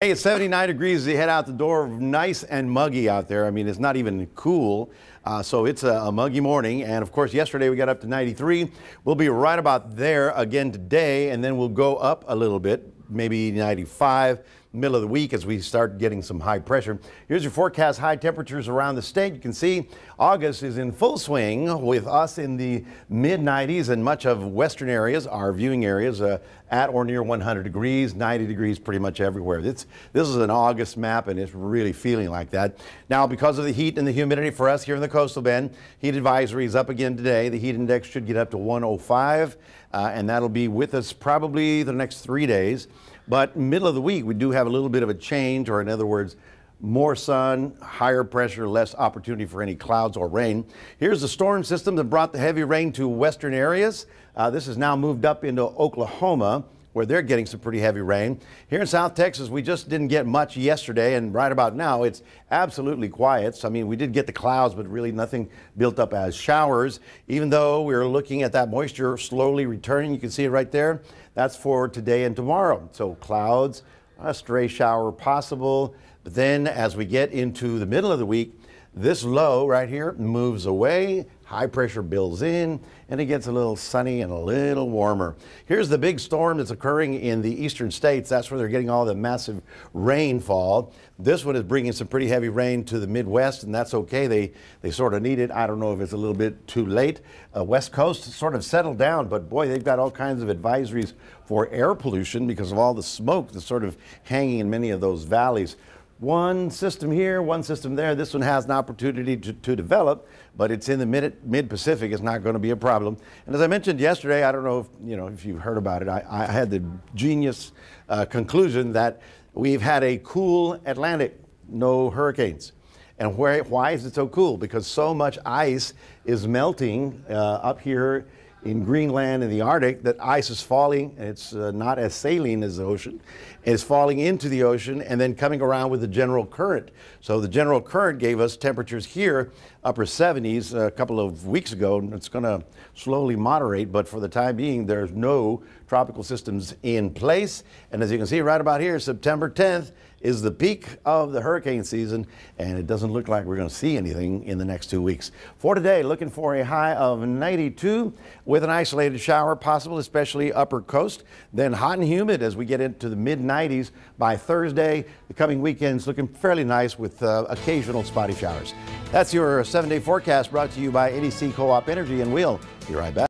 Hey, it's 79 degrees as you head out the door. Nice and muggy out there. I mean, it's not even cool. So it's a muggy morning. And of course, yesterday we got up to 93. We'll be right about there again today, and then we'll go up a little bit, maybe 95. Middle of the week as we start getting some high pressure. Here's your forecast high temperatures around the state. You can see August is in full swing with us in the mid 90s and much of western areas, our viewing areas, at or near 100 degrees, 90 degrees pretty much everywhere. This is an August map and it's really feeling like that. Now, because of the heat and the humidity for us here in the coastal bend, heat advisory is up again today. The heat index should get up to 105 and that'll be with us probably the next 3 days. But middle of the week, we do have a little bit of a change, or in other words, more sun, higher pressure, less opportunity for any clouds or rain. Here's the storm system that brought the heavy rain to western areas. This has now moved up into Oklahoma, where they're getting some pretty heavy rain. Here in South Texas, we just didn't get much yesterday, and right about now, it's absolutely quiet. So, I mean, we did get the clouds, but really nothing built up as showers, even though we're looking at that moisture slowly returning. You can see it right there. That's for today and tomorrow. So clouds, a stray shower possible. But then as we get into the middle of the week, this low right here moves away, high pressure builds in, and it gets a little sunny and a little warmer. Here's the big storm that's occurring in the eastern states. That's where they're getting all the massive rainfall. This one is bringing some pretty heavy rain to the Midwest, and that's okay. They sort of need it. I don't know if it's a little bit too late. West Coast sort of settled down, but boy, they've got all kinds of advisories for air pollution because of all the smoke that's sort of hanging in many of those valleys. One system here, one system there. This one has an opportunity to develop, but it's in the mid-Pacific. It's not going to be a problem. And as I mentioned yesterday, I don't know if you've heard about it. I had the genius conclusion that we've had a cool Atlantic, no hurricanes. And why is it so cool? Because so much ice is melting up here in Greenland and the Arctic that ice is falling. It's not as saline as the ocean. It's falling into the ocean and then coming around with the general current. So the general current gave us temperatures here, upper 70s a couple of weeks ago, and it's going to slowly moderate, but for the time being, there's no tropical systems in place. And as you can see right about here, September 10th is the peak of the hurricane season, and it doesn't look like we're going to see anything in the next 2 weeks. For today, looking for a high of 92 with an isolated shower possible, especially upper coast. Then hot and humid as we get into the mid-90s by Thursday. The coming weekend's looking fairly nice with occasional spotty showers. That's your 7-day forecast brought to you by NEC Co-op Energy, and we'll be right back.